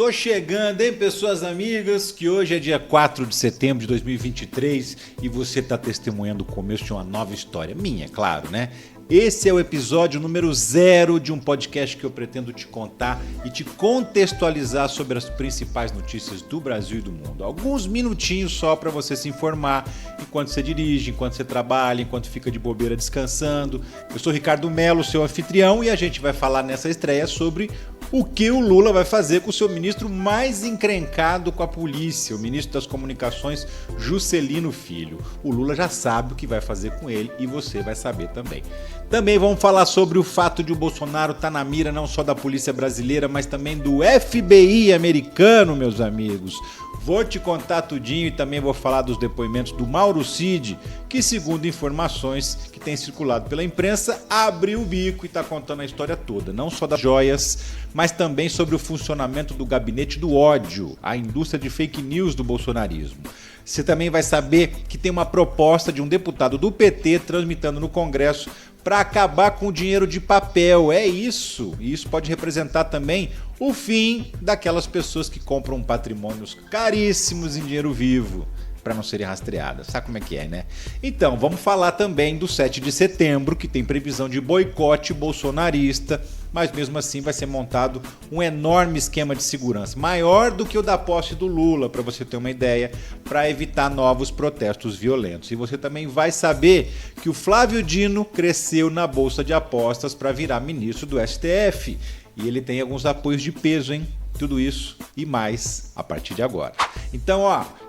Tô chegando, hein, pessoas amigas, que hoje é dia 4 de setembro de 2023 e você tá testemunhando o começo de uma nova história. Minha, claro, né? Esse é o episódio número 0 de um podcast que eu pretendo te contar e te contextualizar sobre as principais notícias do Brasil e do mundo. Alguns minutinhos só para você se informar enquanto você dirige, enquanto você trabalha, enquanto fica de bobeira descansando. Eu sou Ricardo Melo, seu anfitrião, e a gente vai falar nessa estreia sobre o que o Lula vai fazer com o seu ministro mais encrencado com a polícia, o ministro das Comunicações, Juscelino Filho. O Lula já sabe o que vai fazer com ele e você vai saber também. Também vamos falar sobre o fato de o Bolsonaro estar na mira não só da polícia brasileira, mas também do FBI americano, meus amigos. Vou te contar tudinho e também vou falar dos depoimentos do Mauro Cid, que, segundo informações que têm circulado pela imprensa, abriu o bico e está contando a história toda, não só das joias, mas também sobre o funcionamento do gabinete do ódio, a indústria de fake news do bolsonarismo. Você também vai saber que tem uma proposta de um deputado do PT tramitando no Congresso para acabar com o dinheiro de papel. É isso. E isso pode representar também o fim daquelas pessoas que compram patrimônios caríssimos em dinheiro vivo para não serem rastreadas. Sabe como é que é, né? Então, vamos falar também do 7 de setembro, que tem previsão de boicote bolsonarista, mas mesmo assim vai ser montado um enorme esquema de segurança, maior do que o da posse do Lula, para você ter uma ideia, para evitar novos protestos violentos. E você também vai saber que o Flávio Dino cresceu na bolsa de apostas para virar ministro do STF. E ele tem alguns apoios de peso, hein? Tudo isso e mais a partir de agora. Então,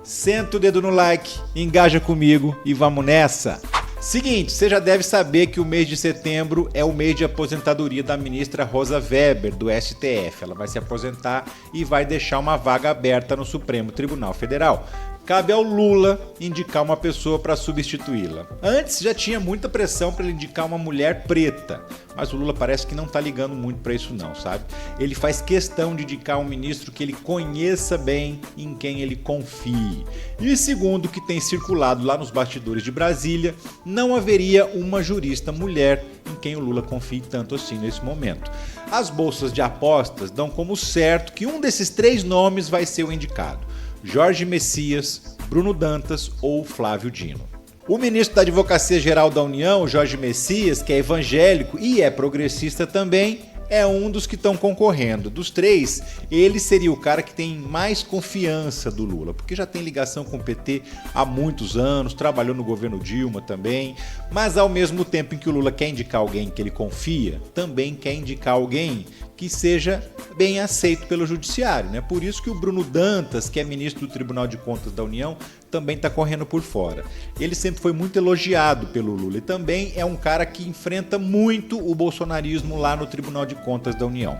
senta o dedo no like, engaja comigo e vamos nessa! Seguinte, você já deve saber que o mês de setembro é o mês de aposentadoria da ministra Rosa Weber, do STF. Ela vai se aposentar e vai deixar uma vaga aberta no Supremo Tribunal Federal. Cabe ao Lula indicar uma pessoa para substituí-la. Antes já tinha muita pressão para ele indicar uma mulher preta, mas o Lula parece que não tá ligando muito para isso não, sabe? Ele faz questão de indicar um ministro que ele conheça bem, em quem ele confie. E segundo o que tem circulado lá nos bastidores de Brasília, não haveria uma jurista mulher em quem o Lula confie tanto assim nesse momento. As bolsas de apostas dão como certo que um desses 3 nomes vai ser o indicado: Jorge Messias, Bruno Dantas ou Flávio Dino. O ministro da Advocacia Geral da União, Jorge Messias, que é evangélico e é progressista também, é um dos que estão concorrendo. Dos 3, ele seria o cara que tem mais confiança do Lula, porque já tem ligação com o PT há muitos anos, trabalhou no governo Dilma também, mas ao mesmo tempo em que o Lula quer indicar alguém que ele confia, também quer indicar alguém que seja bem aceito pelo judiciário, né? Por isso que o Bruno Dantas, que é ministro do Tribunal de Contas da União, também está correndo por fora. Ele sempre foi muito elogiado pelo Lula e também é um cara que enfrenta muito o bolsonarismo lá no Tribunal de Contas da União.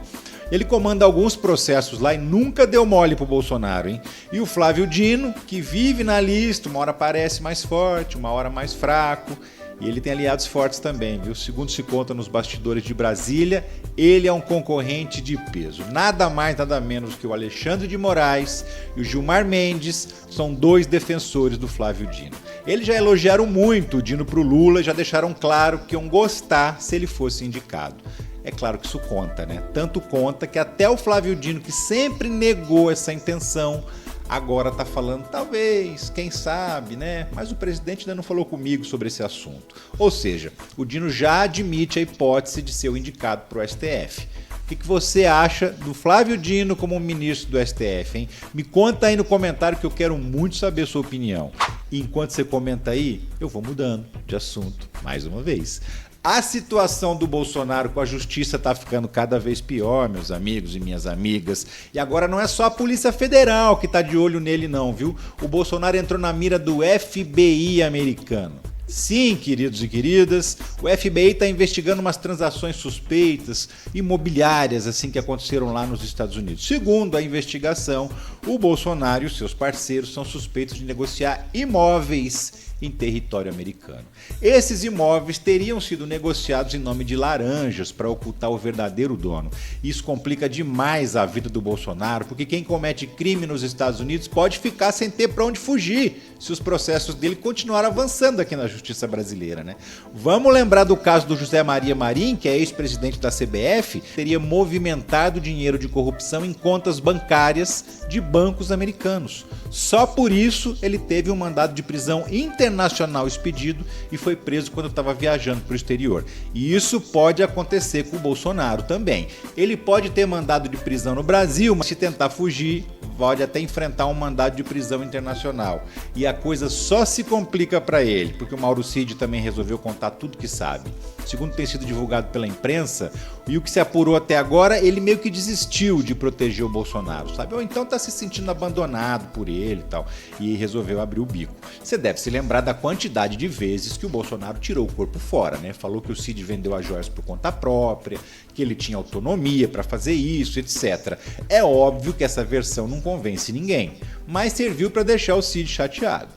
Ele comanda alguns processos lá e nunca deu mole pro Bolsonaro, hein? E o Flávio Dino, que vive na lista, uma hora parece mais forte, uma hora mais fraco. E ele tem aliados fortes também, viu? Segundo se conta nos bastidores de Brasília, ele é um concorrente de peso. Nada mais, nada menos que o Alexandre de Moraes e o Gilmar Mendes são 2 defensores do Flávio Dino. Eles já elogiaram muito o Dino pro Lula e já deixaram claro que iam gostar se ele fosse indicado. É claro que isso conta, né? Tanto conta que até o Flávio Dino, que sempre negou essa intenção, agora tá falando, talvez, quem sabe, né? Mas o presidente ainda não falou comigo sobre esse assunto. Ou seja, o Dino já admite a hipótese de ser o indicado para o STF. O que você acha do Flávio Dino como ministro do STF, hein? Me conta aí no comentário que eu quero muito saber a sua opinião. E enquanto você comenta aí, eu vou mudando de assunto mais uma vez. A situação do Bolsonaro com a justiça tá ficando cada vez pior, meus amigos e minhas amigas. E agora não é só a Polícia Federal que tá de olho nele não, viu? O Bolsonaro entrou na mira do FBI americano. Sim, queridos e queridas, o FBI está investigando umas transações suspeitas imobiliárias assim que aconteceram lá nos Estados Unidos. Segundo a investigação, o Bolsonaro e os seus parceiros são suspeitos de negociar imóveis em território americano. Esses imóveis teriam sido negociados em nome de laranjas para ocultar o verdadeiro dono. Isso complica demais a vida do Bolsonaro, porque quem comete crime nos Estados Unidos pode ficar sem ter para onde fugir se os processos dele continuarem avançando aqui na justiça. justiça brasileira, né? Vamos lembrar do caso do José Maria Marim, que é ex-presidente da CBF, teria movimentado dinheiro de corrupção em contas bancárias de bancos americanos. Só por isso ele teve um mandado de prisão internacional expedido e foi preso quando estava viajando para o exterior. E isso pode acontecer com o Bolsonaro também. Ele pode ter mandado de prisão no Brasil, mas se tentar fugir, pode até enfrentar um mandado de prisão internacional. E a coisa só se complica para ele, porque o Mauro Cid também resolveu contar tudo que sabe. Segundo tem sido divulgado pela imprensa, e o que se apurou até agora, ele meio que desistiu de proteger o Bolsonaro, sabe? Ou então tá se sentindo abandonado por ele e tal, e resolveu abrir o bico. Você deve se lembrar da quantidade de vezes que o Bolsonaro tirou o corpo fora, né? Falou que o Cid vendeu as joias por conta própria, que ele tinha autonomia para fazer isso, etc. É óbvio que essa versão não convence ninguém, mas serviu para deixar o Cid chateado.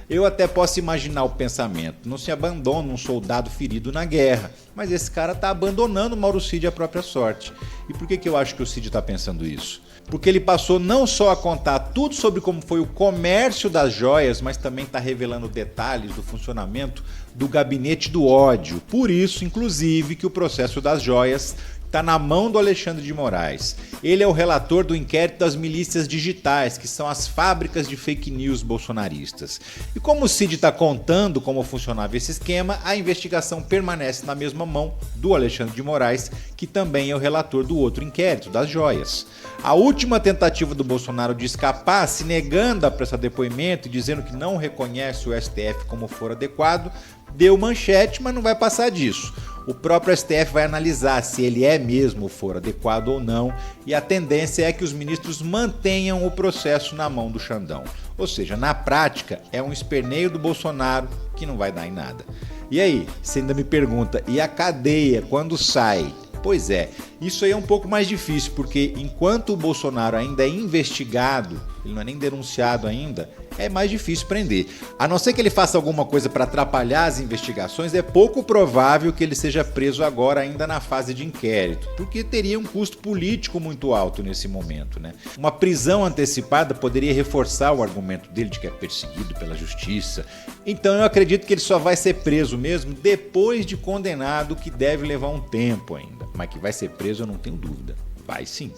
Eu até posso imaginar o pensamento, não se abandona um soldado ferido na guerra, mas esse cara tá abandonando o Mauro Cid à própria sorte. E por que eu acho que o Cid tá pensando isso? Porque ele passou não só a contar tudo sobre como foi o comércio das joias, mas também está revelando detalhes do funcionamento do gabinete do ódio. Por isso, inclusive, que o processo das joias está na mão do Alexandre de Moraes. Ele é o relator do inquérito das milícias digitais, que são as fábricas de fake news bolsonaristas. E como o Cid está contando como funcionava esse esquema, a investigação permanece na mesma mão do Alexandre de Moraes, que também é o relator do outro inquérito, das joias. A última tentativa do Bolsonaro de escapar, se negando a prestar depoimento e dizendo que não reconhece o STF como for adequado, deu manchete, mas não vai passar disso. O próprio STF vai analisar se ele é mesmo for adequado ou não, e a tendência é que os ministros mantenham o processo na mão do Xandão. Ou seja, na prática, é um esperneio do Bolsonaro que não vai dar em nada. E aí, você ainda me pergunta, e a cadeia quando sai? Pois é, isso aí é um pouco mais difícil, porque enquanto o Bolsonaro ainda é investigado, ele não é nem denunciado ainda, é mais difícil prender. A não ser que ele faça alguma coisa para atrapalhar as investigações, é pouco provável que ele seja preso agora ainda na fase de inquérito, porque teria um custo político muito alto nesse momento, né? Uma prisão antecipada poderia reforçar o argumento dele de que é perseguido pela justiça. Então eu acredito que ele só vai ser preso mesmo depois de condenado, que deve levar um tempo ainda. Mas que vai ser preso eu não tenho dúvida. Vai sim.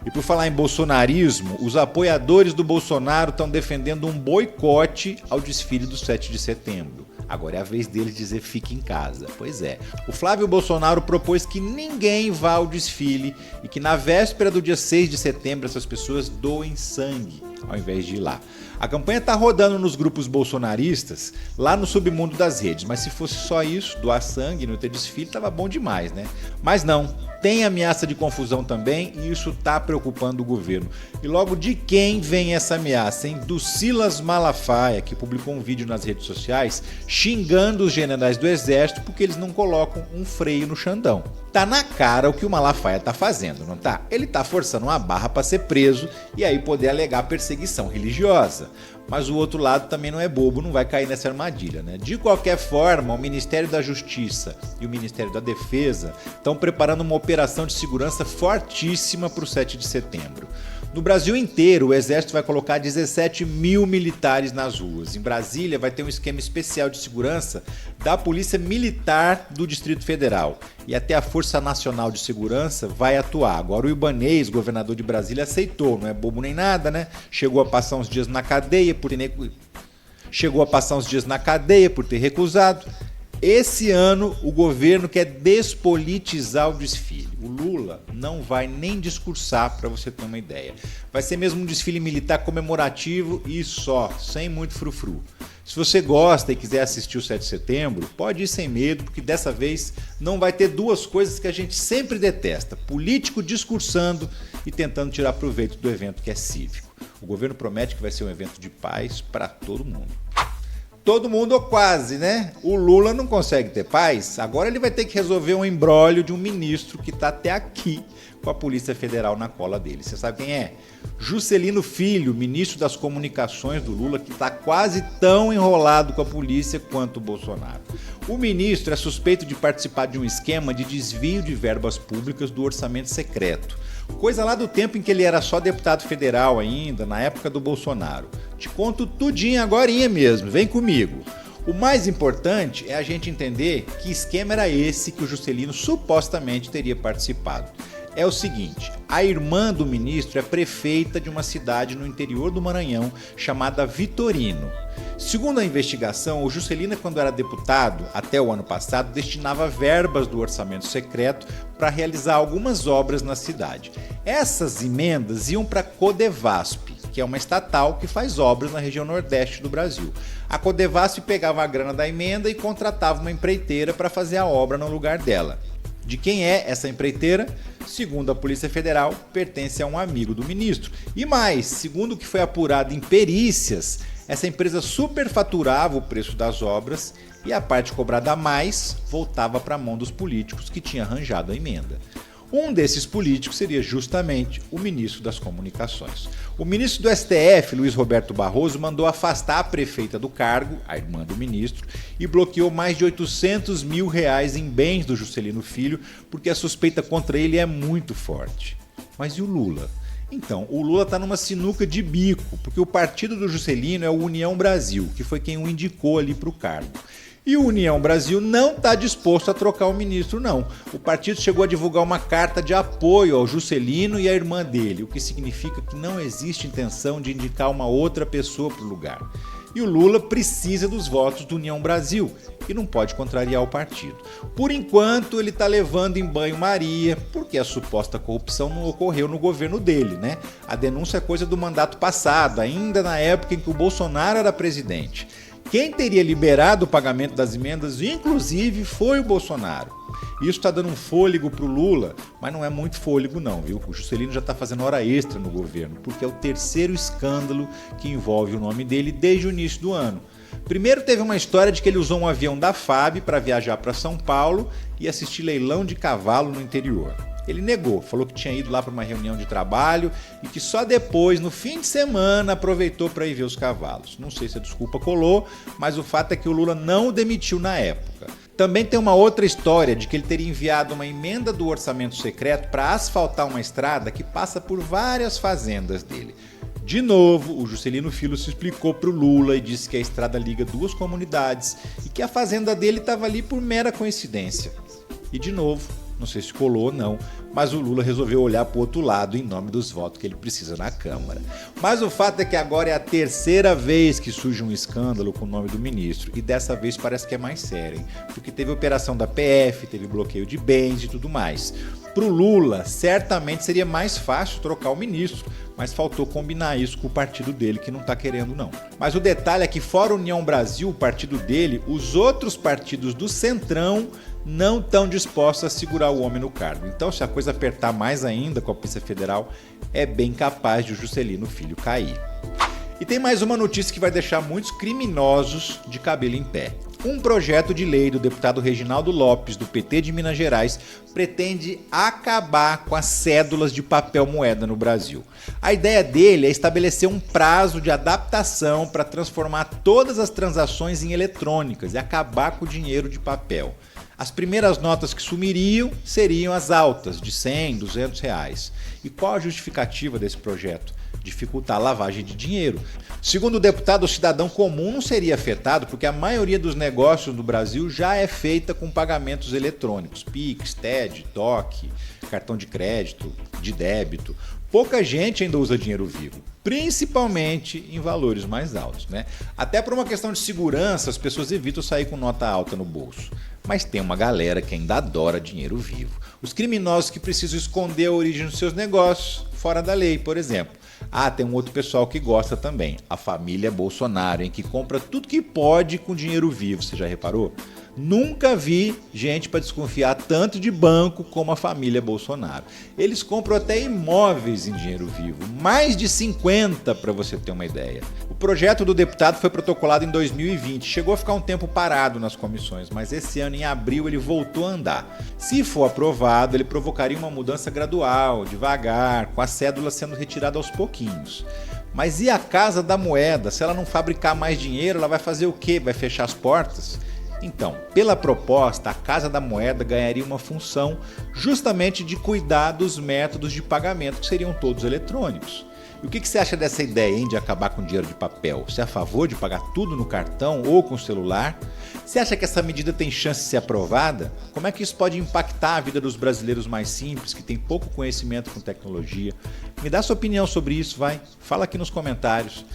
E por falar em bolsonarismo, os apoiadores do Bolsonaro estão defendendo um boicote ao desfile do 7 de setembro. Agora é a vez deles dizer fique em casa. Pois é, o Flávio Bolsonaro propôs que ninguém vá ao desfile e que na véspera do dia 6 de setembro essas pessoas doem sangue ao invés de ir lá. A campanha está rodando nos grupos bolsonaristas, lá no submundo das redes, mas se fosse só isso, doar sangue e não ter desfile, tava bom demais, né? Mas não, tem ameaça de confusão também e isso tá preocupando o governo. E logo de quem vem essa ameaça, hein? Do Silas Malafaia, que publicou um vídeo nas redes sociais xingando os generais do exército porque eles não colocam um freio no Xandão. Tá na cara o que o Malafaia tá fazendo, não tá? Ele tá forçando uma barra para ser preso e aí poder alegar perseguição religiosa. Mas o outro lado também não é bobo, não vai cair nessa armadilha, né? De qualquer forma, o Ministério da Justiça e o Ministério da Defesa estão preparando uma operação de segurança fortíssima para o 7 de setembro. No Brasil inteiro, o Exército vai colocar 17 mil militares nas ruas. Em Brasília, vai ter um esquema especial de segurança da Polícia Militar do Distrito Federal. E até a Força Nacional de Segurança vai atuar. Agora o Ibanez, governador de Brasília, aceitou. Não é bobo nem nada, né? Chegou a passar uns dias na cadeia por ter recusado. Esse ano, o governo quer despolitizar o desfile. O Lula não vai nem discursar, para você ter uma ideia. Vai ser mesmo um desfile militar comemorativo e só, sem muito frufru. Se você gosta e quiser assistir o 7 de setembro, pode ir sem medo, porque dessa vez não vai ter duas coisas que a gente sempre detesta: político discursando e tentando tirar proveito do evento que é cívico. O governo promete que vai ser um evento de paz para todo mundo. Todo mundo ou quase, né? O Lula não consegue ter paz, agora ele vai ter que resolver um imbróglio de um ministro que está até aqui com a Polícia Federal na cola dele. Você sabe quem é? Juscelino Filho, ministro das Comunicações do Lula, que está quase tão enrolado com a polícia quanto o Bolsonaro. O ministro é suspeito de participar de um esquema de desvio de verbas públicas do orçamento secreto. Coisa lá do tempo em que ele era só deputado federal ainda, na época do Bolsonaro. Te conto tudinho agorinha mesmo, vem comigo. O mais importante é a gente entender que esquema era esse que o Juscelino supostamente teria participado. É o seguinte, a irmã do ministro é prefeita de uma cidade no interior do Maranhão chamada Vitorino. Segundo a investigação, o Juscelino, quando era deputado, até o ano passado, destinava verbas do orçamento secreto para realizar algumas obras na cidade. Essas emendas iam para a Codevasp, que é uma estatal que faz obras na região nordeste do Brasil. A Codevasp pegava a grana da emenda e contratava uma empreiteira para fazer a obra no lugar dela. De quem é essa empreiteira? Segundo a Polícia Federal, pertence a um amigo do ministro. E mais, segundo o que foi apurado em perícias, essa empresa superfaturava o preço das obras e a parte cobrada a mais voltava para a mão dos políticos que tinham arranjado a emenda. Um desses políticos seria justamente o ministro das Comunicações. O ministro do STF, Luiz Roberto Barroso, mandou afastar a prefeita do cargo, a irmã do ministro, e bloqueou mais de R$800 mil em bens do Juscelino Filho, porque a suspeita contra ele é muito forte. Mas e o Lula? Então, o Lula está numa sinuca de bico, porque o partido do Juscelino é o União Brasil, que foi quem o indicou ali para o cargo. E o União Brasil não está disposto a trocar o ministro, não. O partido chegou a divulgar uma carta de apoio ao Juscelino e à irmã dele, o que significa que não existe intenção de indicar uma outra pessoa para o lugar. E o Lula precisa dos votos do União Brasil e não pode contrariar o partido. Por enquanto, ele está levando em banho-maria, porque a suposta corrupção não ocorreu no governo dele, né? A denúncia é coisa do mandato passado, ainda na época em que o Bolsonaro era presidente. Quem teria liberado o pagamento das emendas, inclusive, foi o Bolsonaro. Isso está dando um fôlego para o Lula, mas não é muito fôlego não, viu? O Juscelino já está fazendo hora extra no governo, porque é o terceiro escândalo que envolve o nome dele desde o início do ano. Primeiro teve uma história de que ele usou um avião da FAB para viajar para São Paulo e assistir leilão de cavalo no interior. Ele negou, falou que tinha ido lá para uma reunião de trabalho e que só depois, no fim de semana, aproveitou para ir ver os cavalos. Não sei se a desculpa colou, mas o fato é que o Lula não o demitiu na época. Também tem uma outra história de que ele teria enviado uma emenda do orçamento secreto para asfaltar uma estrada que passa por várias fazendas dele. De novo, o Juscelino Filho se explicou para o Lula e disse que a estrada liga duas comunidades e que a fazenda dele estava ali por mera coincidência. E de novo, não sei se colou ou não, mas o Lula resolveu olhar para o outro lado em nome dos votos que ele precisa na Câmara. Mas o fato é que agora é a terceira vez que surge um escândalo com o nome do ministro, e dessa vez parece que é mais sério, hein? Porque teve operação da PF, teve bloqueio de bens e tudo mais. Para o Lula, certamente seria mais fácil trocar o ministro, mas faltou combinar isso com o partido dele, que não está querendo não. Mas o detalhe é que fora a União Brasil, o partido dele, os outros partidos do Centrão não estão dispostos a segurar o homem no cargo. Então, se a coisa apertar mais ainda com a Polícia Federal, é bem capaz de o Juscelino Filho cair. E tem mais uma notícia que vai deixar muitos criminosos de cabelo em pé. Um projeto de lei do deputado Reginaldo Lopes, do PT de Minas Gerais, pretende acabar com as cédulas de papel moeda no Brasil. A ideia dele é estabelecer um prazo de adaptação para transformar todas as transações em eletrônicas e acabar com o dinheiro de papel. As primeiras notas que sumiriam seriam as altas, de R$100, R$200. E qual a justificativa desse projeto? Dificultar a lavagem de dinheiro. Segundo o deputado, o cidadão comum não seria afetado porque a maioria dos negócios no Brasil já é feita com pagamentos eletrônicos, Pix, TED, DOC, cartão de crédito, de débito. Pouca gente ainda usa dinheiro vivo, principalmente em valores mais altos, né? Até por uma questão de segurança, as pessoas evitam sair com nota alta no bolso. Mas tem uma galera que ainda adora dinheiro vivo. Os criminosos que precisam esconder a origem dos seus negócios, fora da lei, por exemplo. Tem um outro pessoal que gosta também, a família Bolsonaro, que compra tudo que pode com dinheiro vivo, você já reparou? Nunca vi gente para desconfiar tanto de banco como a família Bolsonaro. Eles compram até imóveis em dinheiro vivo, mais de 50 para você ter uma ideia. O projeto do deputado foi protocolado em 2020, chegou a ficar um tempo parado nas comissões, mas esse ano, em abril, ele voltou a andar. Se for aprovado, ele provocaria uma mudança gradual, devagar, com a cédula sendo retirada aos pouquinhos. Mas e a Casa da Moeda? Se ela não fabricar mais dinheiro, ela vai fazer o quê? Vai fechar as portas? Então, pela proposta, a Casa da Moeda ganharia uma função justamente de cuidar dos métodos de pagamento, que seriam todos eletrônicos. E o que você acha dessa ideia, hein, de acabar com o dinheiro de papel? Você é a favor de pagar tudo no cartão ou com o celular? Você acha que essa medida tem chance de ser aprovada? Como é que isso pode impactar a vida dos brasileiros mais simples, que têm pouco conhecimento com tecnologia? Me dá sua opinião sobre isso, vai. Fala aqui nos comentários.